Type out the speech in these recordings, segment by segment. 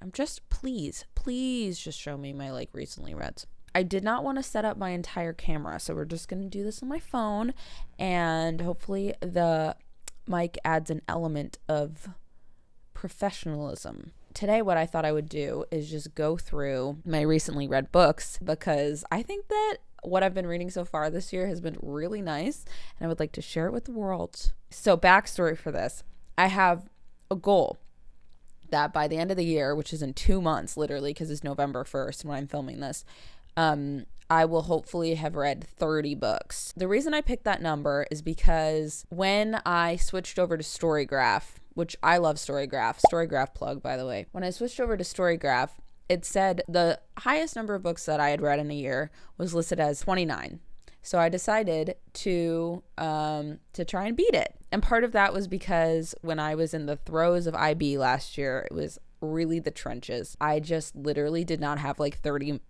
I'm just, please just show me my like recently reads. I did not want to set up my entire camera, so we're just going to do this on my phone, and hopefully the mic adds an element of professionalism. Today, what I thought I would do is just go through my recently read books, because I think that what I've been reading so far this year has been really nice, and I would like to share it with the world. So backstory for this, I have a goal that by the end of the year, which is in 2 months, literally, because it's November 1st when I'm filming this, I will hopefully have read 30 books. The reason I picked that number is because when I switched over to Storygraph, which I love Storygraph plug, by the way. When I switched over to Storygraph, it said the highest number of books that I had read in a year was listed as 29. So I decided to try and beat it. And part of that was because when I was in the throes of IB last year, it was really the trenches. I just literally did not have like 30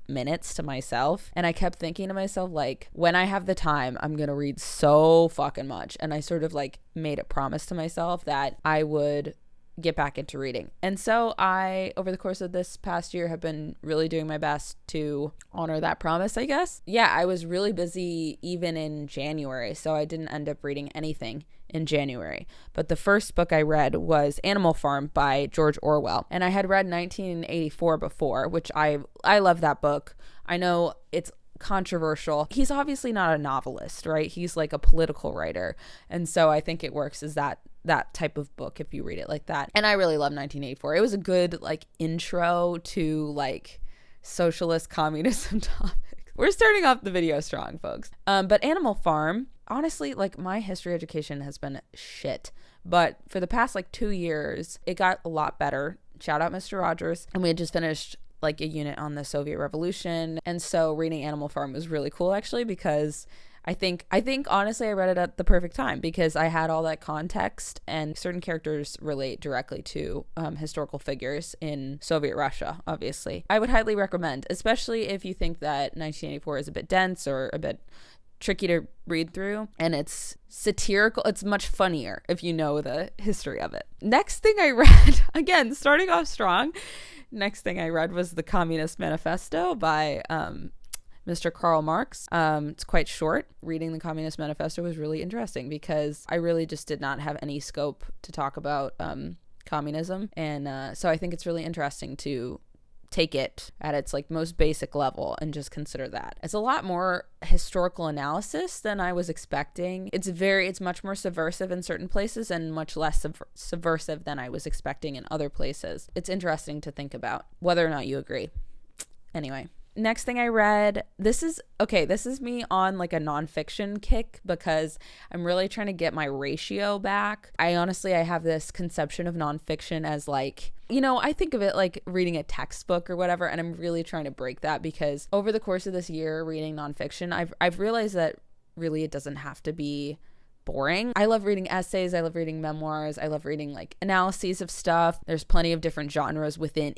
minutes to myself, and I kept thinking to myself, like, when I have the time, I'm gonna read so fucking much. And I sort of like made a promise to myself that I would get back into reading. And so I, over the course of this past year, have been really doing my best to honor that promise, I guess. Yeah, I was really busy even in January, so I didn't end up reading anything in January. But the first book I read was Animal Farm by George Orwell. And I had read 1984 before, which I love that book. I know it's controversial. He's obviously not a novelist, right? He's like a political writer. And so I think it works as that type of book if you read it like that. And I really love 1984. It was a good like intro to like socialist communism topics. We're starting off the video strong, folks. But Animal Farm, honestly, like my history education has been shit. But for the past like 2 years, it got a lot better. Shout out Mr. Rogers. And we had just finished like a unit on the Soviet Revolution. And so reading Animal Farm was really cool actually, because I think honestly I read it at the perfect time, because I had all that context and certain characters relate directly to historical figures in Soviet Russia, obviously. I would highly recommend, especially if you think that 1984 is a bit dense or a bit tricky to read through, and it's satirical. It's much funnier if you know the history of it. Next thing I read, again, starting off strong, next thing I read was The Communist Manifesto by Mr. Karl Marx. It's quite short. Reading the Communist Manifesto was really interesting because I really just did not have any scope to talk about communism. And so I think it's really interesting to take it at its like most basic level and just consider that. It's a lot more historical analysis than I was expecting. It's much more subversive in certain places and much less subversive than I was expecting in other places. It's interesting to think about whether or not you agree. Anyway. Next thing I read, this is me on like a nonfiction kick because I'm really trying to get my ratio back. I have this conception of nonfiction as like, I think of it like reading a textbook or whatever, and I'm really trying to break that because over the course of this year reading nonfiction, I've realized that really it doesn't have to be boring. I love reading essays. I love reading memoirs. I love reading like analyses of stuff. There's plenty of different genres within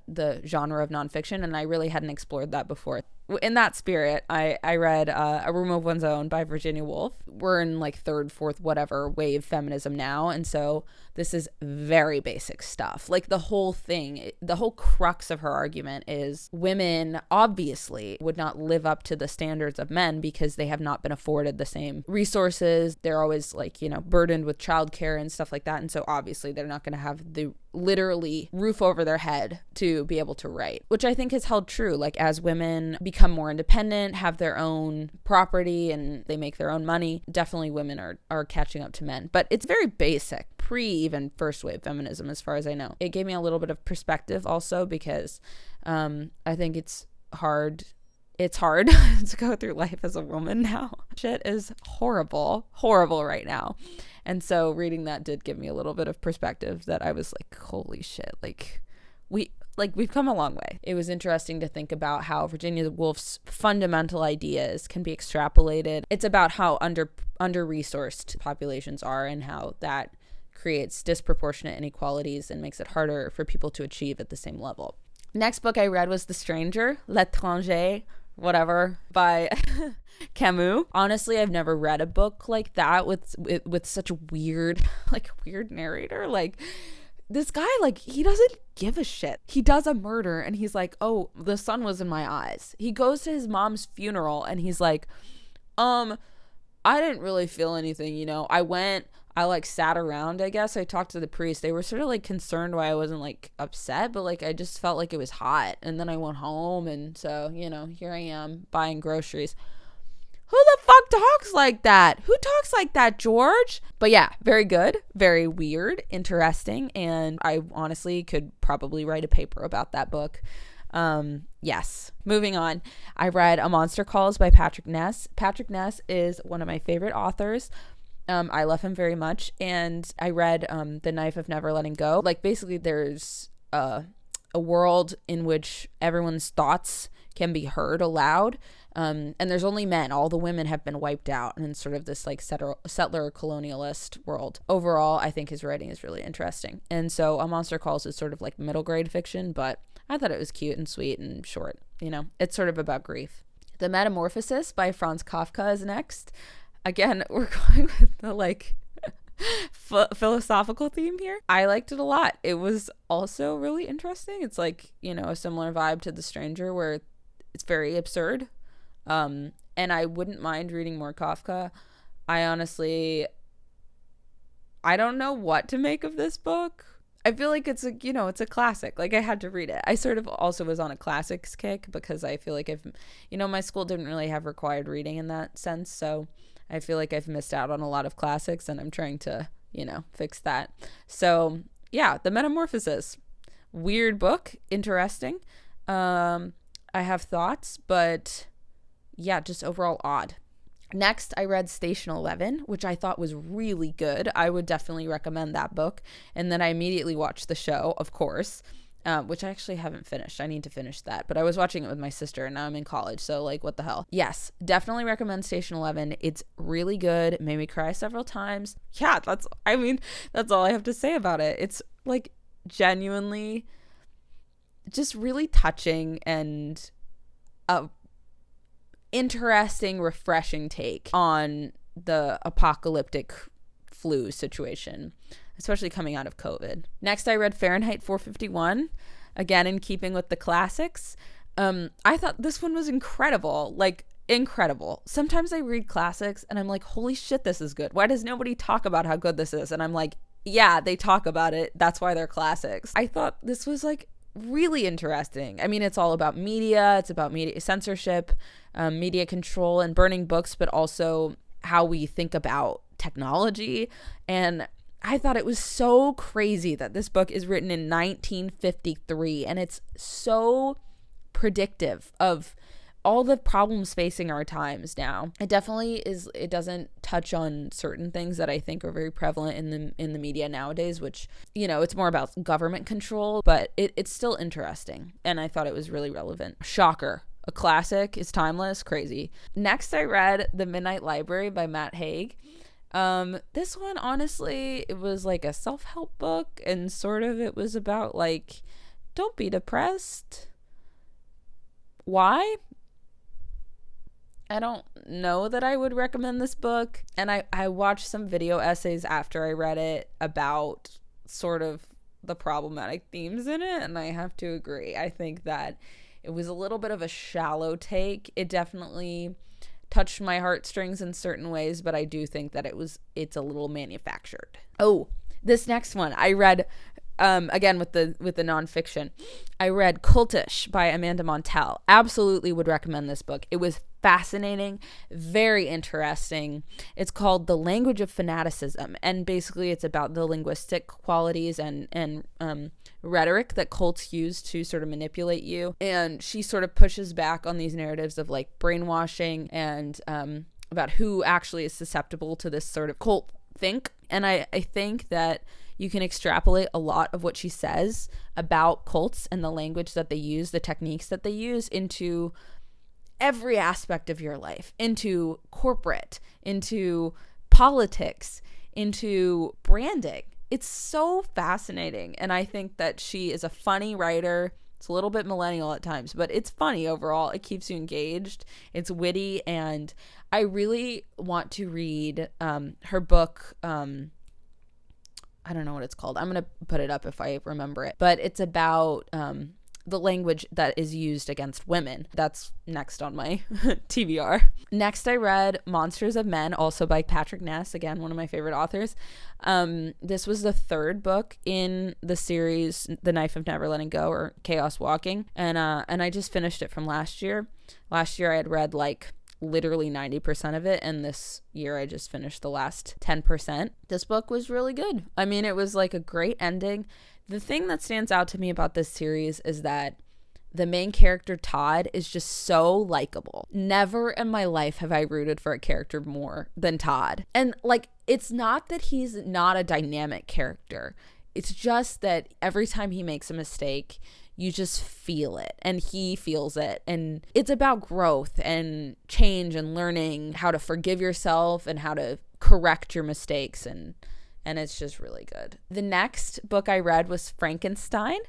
the genre of nonfiction, and I really hadn't explored that before. In that spirit, I read A Room of One's Own by Virginia Woolf. We're in like third, fourth, whatever wave feminism now, and so this is very basic stuff. Like the whole thing, the whole crux of her argument is women obviously would not live up to the standards of men because they have not been afforded the same resources. They're always like, burdened with childcare and stuff like that, and so obviously they're not going to have the literally roof over their head to be able to write, which I think has held true. Like as women become more independent, have their own property, and they make their own money, definitely women are catching up to men. But it's very basic, pre even first wave feminism as far as I know. It gave me a little bit of perspective also because I think it's hard to go through life as a woman now. Shit is horrible right now. And so reading that did give me a little bit of perspective that I was like, holy shit, we've come a long way. It was interesting to think about how Virginia Woolf's fundamental ideas can be extrapolated. It's about how under-resourced populations are and how that creates disproportionate inequalities and makes it harder for people to achieve at the same level. Next book I read was The Stranger, L'étranger, whatever, by Camus. Honestly, I've never read a book like that with such a weird narrator. Like, this guy, like, he doesn't give a shit. He does a murder and he's like, oh, the sun was in my eyes. He goes to his mom's funeral and he's like, I didn't really feel anything, you know. I like sat around, I guess. I talked to the priest. They were sort of like concerned why I wasn't like upset, but like I just felt like it was hot. And then I went home, and so, you know, here I am buying groceries. Who the fuck talks like that? Who talks like that, George? But yeah, very good, very weird, interesting, and I honestly could probably write a paper about that book. Yes. Moving on. I read A Monster Calls by Patrick Ness. Patrick Ness is one of my favorite authors. I love him very much. And I read The Knife of Never Letting Go. Like, basically there's a world in which everyone's thoughts can be heard aloud. And there's only men. All the women have been wiped out, and it's sort of this like settler colonialist world. Overall, I think his writing is really interesting. And so A Monster Calls is sort of like middle grade fiction, but I thought it was cute and sweet and short. You know, it's sort of about grief. The Metamorphosis by Franz Kafka is next. Again, we're going with the like philosophical theme here. I liked it a lot. It was also really interesting. It's like, you know, a similar vibe to The Stranger, where it's very absurd. And I wouldn't mind reading more Kafka. I don't know what to make of this book. I feel like it's a classic. Like, I had to read it. I sort of also was on a classics kick because I feel like my school didn't really have required reading in that sense. So I feel like I've missed out on a lot of classics, and I'm trying to, fix that. So yeah, The Metamorphosis. Weird book. Interesting. I have thoughts, but yeah, just overall odd. Next, I read Station 11, which I thought was really good. I would definitely recommend that book. And then I immediately watched the show, of course, which I actually haven't finished. I need to finish that. But I was watching it with my sister, and now I'm in college, so like, what the hell? Yes, definitely recommend Station 11. It's really good. It made me cry several times. Yeah, that's all I have to say about it. It's like genuinely just really touching and interesting, refreshing take on the apocalyptic flu situation, especially coming out of COVID. Next, I read Fahrenheit 451, again in keeping with the classics. I thought this one was incredible, like incredible. Sometimes I read classics and I'm like, holy shit, this is good. Why does nobody talk about how good this is? And I'm like, yeah, they talk about it. That's why they're classics. I thought this was like really interesting. I mean, it's all about media. It's about media censorship, media control, and burning books, but also how we think about technology. And I thought it was so crazy that this book is written in 1953, and it's so predictive of all the problems facing our times now. It definitely is. It doesn't touch on certain things that I think are very prevalent in the media nowadays, which, it's more about government control, but it's still interesting. And I thought it was really relevant. Shocker. A classic. Is timeless. Crazy. Next, I read The Midnight Library by Matt Haig. This one, honestly, it was like a self-help book, and sort of it was about like, don't be depressed. Why? I don't know that I would recommend this book. And I watched some video essays after I read it about sort of the problematic themes in it, and I have to agree. I think that it was a little bit of a shallow take. It definitely touched my heartstrings in certain ways, but I do think that it's a little manufactured. Oh, this next one I read, again with the nonfiction, I read Cultish by Amanda Montell. Absolutely would recommend this book. It was fascinating, very interesting. It's called The Language of Fanaticism, and basically it's about the linguistic qualities and rhetoric that cults use to sort of manipulate you. And she sort of pushes back on these narratives of like brainwashing and about who actually is susceptible to this sort of cult think. And I think that you can extrapolate a lot of what she says about cults and the language that they use, the techniques that they use, into every aspect of your life, into corporate, into politics, into branding. It's so fascinating. And I think that she is a funny writer. It's a little bit millennial at times, but it's funny overall. It keeps you engaged. It's witty. And I really want to read her book, I don't know what it's called. I'm going to put it up if I remember it. But it's about the language that is used against women. That's next on my TBR. Next, I read Monsters of Men, also by Patrick Ness, again, one of my favorite authors. This was the third book in the series, The Knife of Never Letting Go, or Chaos Walking. And I just finished it from last year. Last year, I had read like literally 90% of it, and this year I just finished the last 10%. This book was really good. I mean, it was like a great ending. The thing that stands out to me about this series is that the main character, Todd, is just so likable. Never in my life have I rooted for a character more than Todd. And like, it's not that he's not a dynamic character. It's just that every time he makes a mistake, you just feel it, and he feels it. And it's about growth and change and learning how to forgive yourself and how to correct your mistakes, and it's just really good. The next book I read was Frankenstein,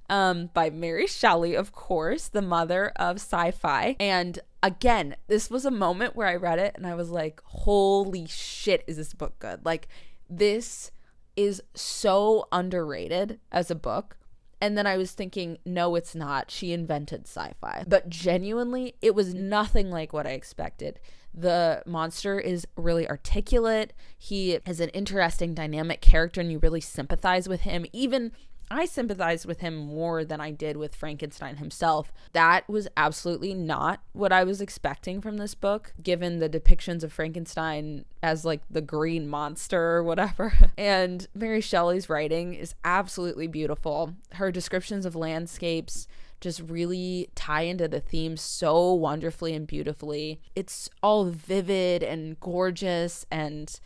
by Mary Shelley, of course, the mother of sci-fi. And again, this was a moment where I read it and I was like, holy shit, is this book good? Like, this is so underrated as a book. And then I was thinking, no, it's not. She invented sci-fi. But genuinely, it was nothing like what I expected. The monster is really articulate. He has an interesting dynamic character, and you really sympathize with him. Even I sympathized with him more than I did with Frankenstein himself. That was absolutely not what I was expecting from this book, given the depictions of Frankenstein as like the green monster or whatever. And Mary Shelley's writing is absolutely beautiful. Her descriptions of landscapes just really tie into the theme so wonderfully and beautifully. It's all vivid and gorgeous and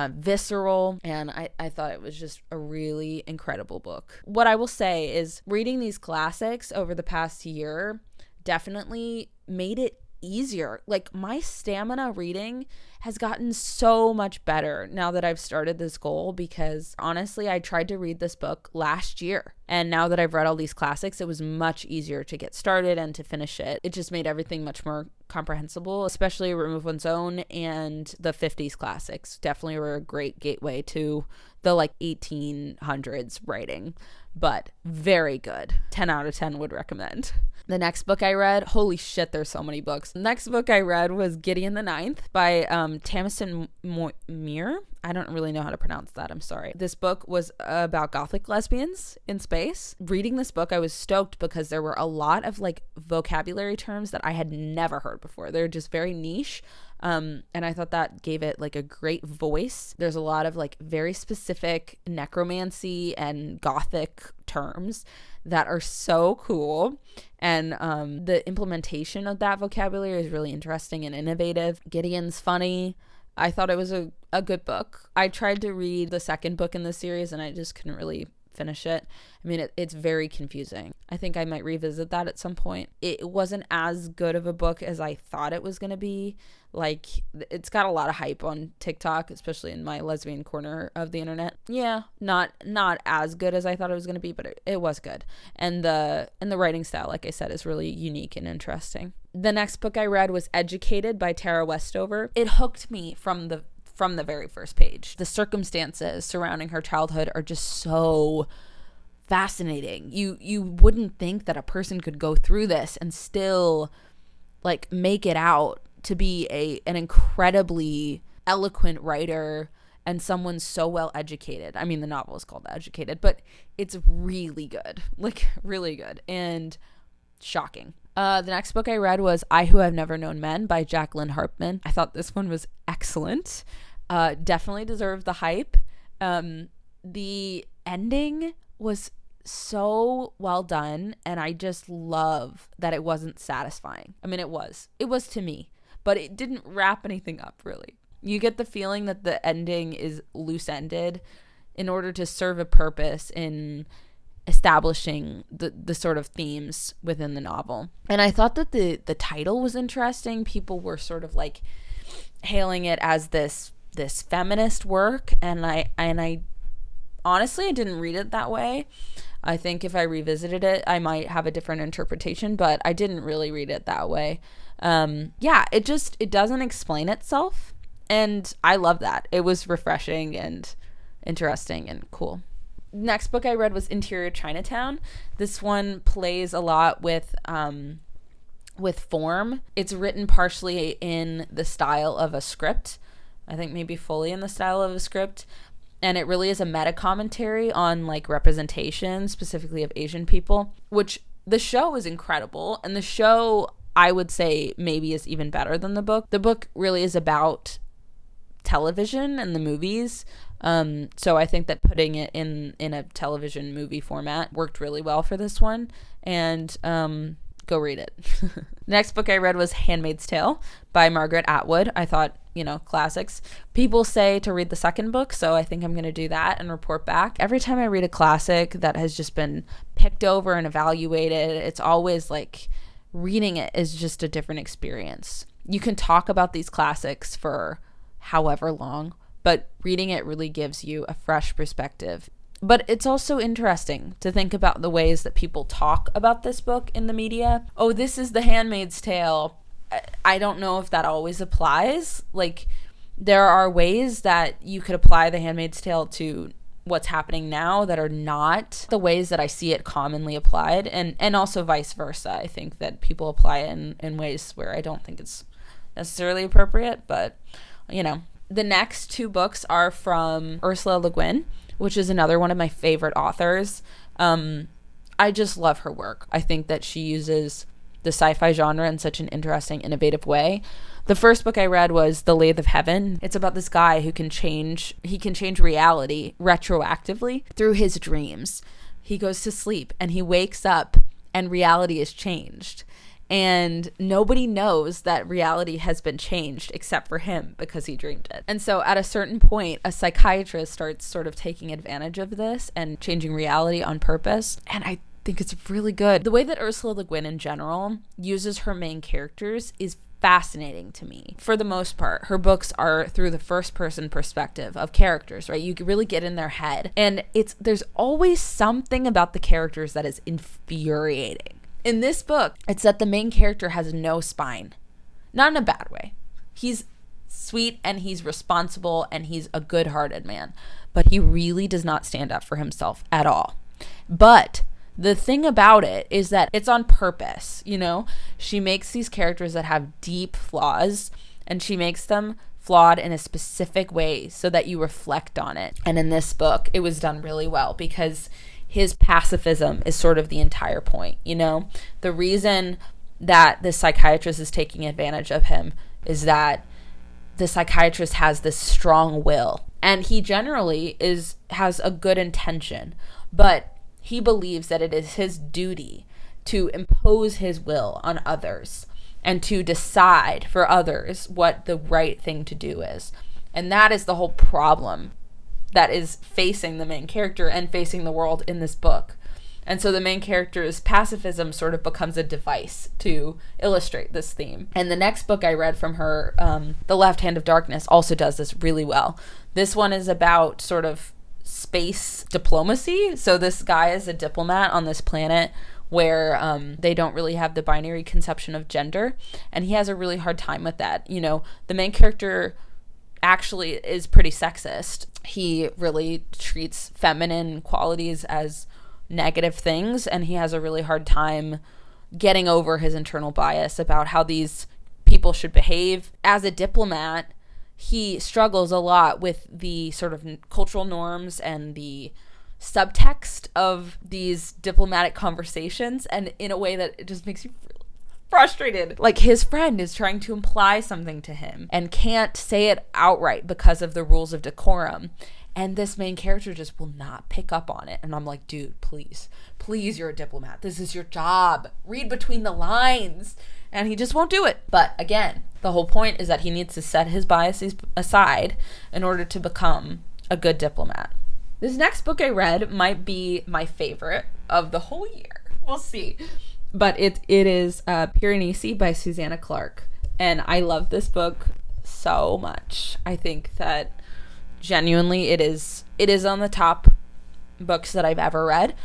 visceral, and I thought it was just a really incredible book. What I will say is reading these classics over the past year definitely made it easier. Like, my stamina reading has gotten so much better now that I've started this goal, because honestly, I tried to read this book last year, and now that I've read all these classics, it was much easier to get started and to finish it. It just made everything much more comprehensible, especially Remove One's Own and the 50s classics. Definitely were a great gateway to the like 1800s writing, but very good. 10 out of 10 would recommend. The next book I read, holy shit, there's so many books. The next book I read was Gideon the Ninth by Tamsin Muir. I don't really know how to pronounce that. I'm sorry. This book was about Gothic lesbians in space. Reading this book, I was stoked because there were a lot of like vocabulary terms that I had never heard before. They're just very niche. And I thought that gave it like a great voice. There's a lot of like very specific necromancy and Gothic terms that are so cool. And the implementation of that vocabulary is really interesting and innovative. Gideon's funny. I thought it was a good book. I tried to read the second book in the series and I just couldn't really finish it. I mean, it's very confusing. I think I might revisit that at some point. It wasn't as good of a book as I thought it was going to be. Like, it's got a lot of hype on TikTok, especially in my lesbian corner of the internet. Yeah, not as good as I thought it was going to be, but it was good. And the writing style, like I said, is really unique and interesting. The next book I read was Educated by Tara Westover. It hooked me from the very first page. The circumstances surrounding her childhood are just so fascinating. You wouldn't think that a person could go through this and still like make it out to be an incredibly eloquent writer and someone so well educated. I mean, the novel is called Educated, but it's really good, like really good and shocking. The next book I read was I Who Have Never Known Men by Jacqueline Harpman. I thought this one was excellent. Definitely deserved the hype. The ending was so well done, and I just love that it wasn't satisfying. I mean, it was to me, but it didn't wrap anything up really. You get the feeling that the ending is loose-ended in order to serve a purpose in establishing the sort of themes within the novel. And I thought that the title was interesting. People were sort of like hailing it as this feminist work, and I honestly, I didn't read it that way. I think if I revisited it, I might have a different interpretation, but I didn't really read it that way. It doesn't explain itself, and I love that. It was refreshing and interesting and cool. Next book I read was Interior Chinatown. This one plays a lot with form. It's written partially in the style of a script. I think maybe fully in the style of a script. And it really is a meta commentary on like representation, specifically of Asian people, which the show is incredible. And the show, I would say, maybe is even better than the book. The book really is about television and the movies. So I think that putting it in a television movie format worked really well for this one. And go read it. Next book I read was Handmaid's Tale by Margaret Atwood. I thought, classics. People say to read the second book, so I think I'm going to do that and report back. Every time I read a classic that has just been picked over and evaluated, it's always like reading it is just a different experience. You can talk about these classics for however long, but reading it really gives you a fresh perspective. But it's also interesting to think about the ways that people talk about this book in the media. Oh, this is The Handmaid's Tale. I don't know if that always applies. Like, there are ways that you could apply The Handmaid's Tale to what's happening now that are not the ways that I see it commonly applied, and also vice versa. I think that people apply it in ways where I don't think it's necessarily appropriate, but, The next two books are from Ursula Le Guin, which is another one of my favorite authors. I just love her work. I think that she uses the sci-fi genre in such an interesting, innovative way. The first book I read was The Lathe of Heaven. It's about this guy who can change reality retroactively through his dreams. He goes to sleep and he wakes up and reality is changed. And nobody knows that reality has been changed except for him because he dreamed it. And so at a certain point, a psychiatrist starts sort of taking advantage of this and changing reality on purpose. And I think it's really good. The way that Ursula Le Guin in general uses her main characters is fascinating to me. For the most part, her books are through the first person perspective of characters, right? You really get in their head. And there's always something about the characters that is infuriating. In this book, it's that the main character has no spine. Not in a bad way. He's sweet and he's responsible and he's a good-hearted man. But he really does not stand up for himself at all. But the thing about it is that it's on purpose, She makes these characters that have deep flaws, and she makes them flawed in a specific way so that you reflect on it. And in this book, it was done really well because his pacifism is sort of the entire point, The reason that the psychiatrist is taking advantage of him is that the psychiatrist has this strong will, and he generally has a good intention, but he believes that it is his duty to impose his will on others and to decide for others what the right thing to do is. And that is the whole problem that is facing the main character and facing the world in this book. And so the main character's pacifism sort of becomes a device to illustrate this theme. And the next book I read from her, The Left Hand of Darkness, also does this really well. This one is about sort of space diplomacy. So this guy is a diplomat on this planet where they don't really have the binary conception of gender, and he has a really hard time with that. The main character actually is pretty sexist. He really treats feminine qualities as negative things, and he has a really hard time getting over his internal bias about how these people should behave. As a diplomat, he struggles a lot with the sort of cultural norms and the subtext of these diplomatic conversations, and in a way that it just makes you frustrated. Like, his friend is trying to imply something to him and can't say it outright because of the rules of decorum. And this main character just will not pick up on it. And I'm like, dude, please, you're a diplomat. This is your job. Read between the lines. And he just won't do it. But again, the whole point is that he needs to set his biases aside in order to become a good diplomat. This next book I read might be my favorite of the whole year. We'll see. But it is Piranesi by Susanna Clarke. And I love this book so much. I think that genuinely it is on the top books that I've ever read.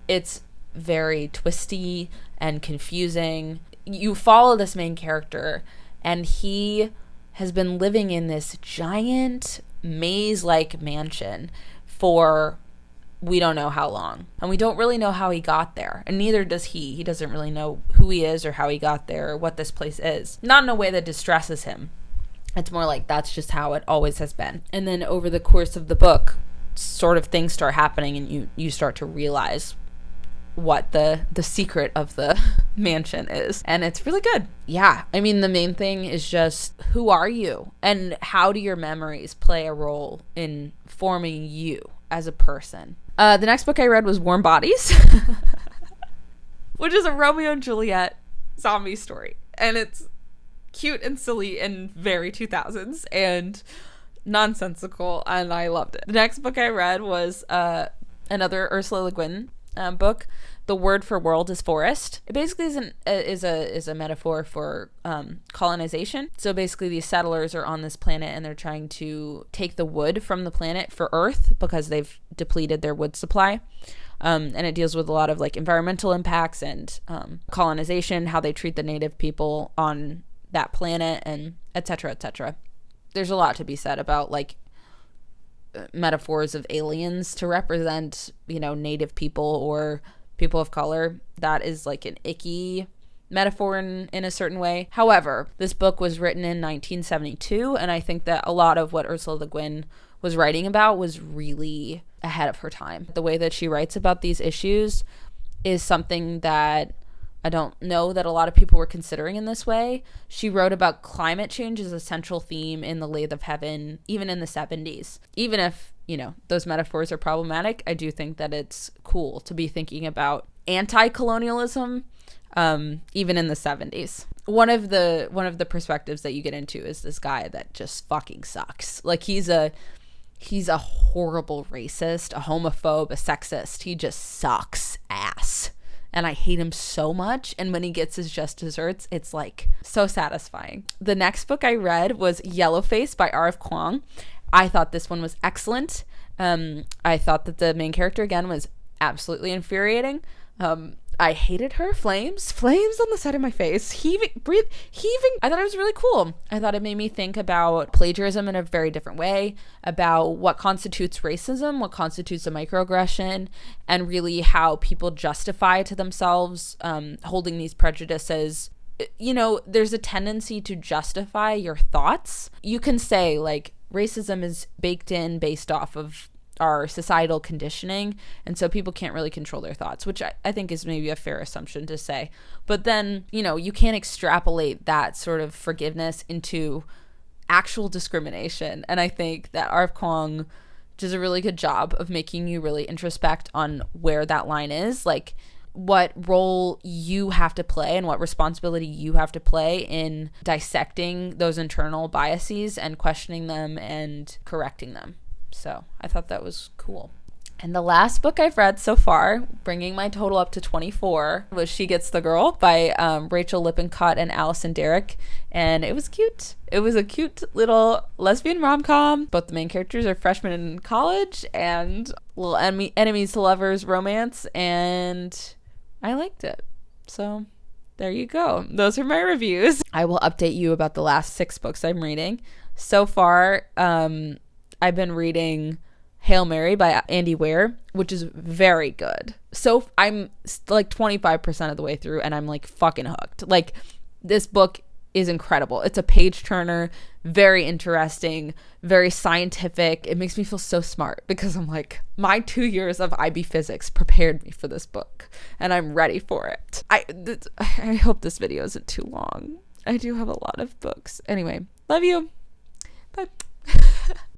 It's very twisty and confusing. You follow this main character, and he has been living in this giant maze-like mansion for we don't know how long. And we don't really know how he got there. And neither does he. He doesn't really know who he is or how he got there or what this place is. Not in a way that distresses him. It's more like that's just how it always has been. And then over the course of the book, sort of things start happening and you start to realize what the secret of the mansion is. And it's really good. Yeah. I mean, the main thing is just who are you? And how do your memories play a role in forming you as a person? The next book I read was Warm Bodies, which is a Romeo and Juliet zombie story. And it's cute and silly and very 2000s and nonsensical, and I loved it. The next book I read was another Ursula Le Guin book. The word for world is forest. It basically is a metaphor for colonization. So basically these settlers are on this planet and they're trying to take the wood from the planet for Earth because they've depleted their wood supply. And it deals with a lot of like environmental impacts and colonization, how they treat the native people on that planet, and et cetera, et cetera. There's a lot to be said about like metaphors of aliens to represent, you know, native people or people of color. That is like an icky metaphor in a certain way. However, this book was written in 1972, and I think that a lot of what Ursula Le Guin was writing about was really ahead of her time. The way that she writes about these issues is something that I don't know that a lot of people were considering in this way. She wrote about climate change as a central theme in The Lathe of Heaven, even in the 70s. Even if, you know, those metaphors are problematic, I do think that it's cool to be thinking about anti-colonialism, even in the 70s. One of the perspectives that you get into is this guy that just fucking sucks. Like he's a horrible racist, a homophobe, a sexist. He just sucks ass. And I hate him so much. And when he gets his just desserts, it's like so satisfying. The next book I read was Yellowface by R.F. Kuang. I thought this one was excellent. I thought that the main character, again, was absolutely infuriating. I hated her. Flames on the side of my face, heaving. I thought it was really cool. I thought it made me think about plagiarism in a very different way, about what constitutes racism, what constitutes a microaggression, and really how people justify to themselves holding these prejudices. You know, there's a tendency to justify your thoughts. You can say like racism is baked in based off of our societal conditioning, and so people can't really control their thoughts, which I think is maybe a fair assumption to say. But then, you know, you can't extrapolate that sort of forgiveness into actual discrimination. And I think that R.F. Kuang does a really good job of making you really introspect on where that line is, like what role you have to play and what responsibility you have to play in dissecting those internal biases and questioning them and correcting them. So I thought that was cool. And the last book I've read so far, bringing my total up to 24, was She Gets the Girl by Rachel Lippincott and Allison Derrick. And it was cute. It was a cute little lesbian rom-com. Both the main characters are freshmen in college, and little enemies to lovers romance. And I liked it. So there you go. Those are my reviews. I will update you about the last 6 books I'm reading. So far, I've been reading Hail Mary by Andy Weir, which is very good. So I'm like 25% of the way through, and I'm like fucking hooked. Like, this book is incredible. It's a page turner, very interesting, very scientific. It makes me feel so smart because I'm like, my 2 years of IB physics prepared me for this book, and I'm ready for it. I hope this video isn't too long. I do have a lot of books. Anyway, love you. Bye.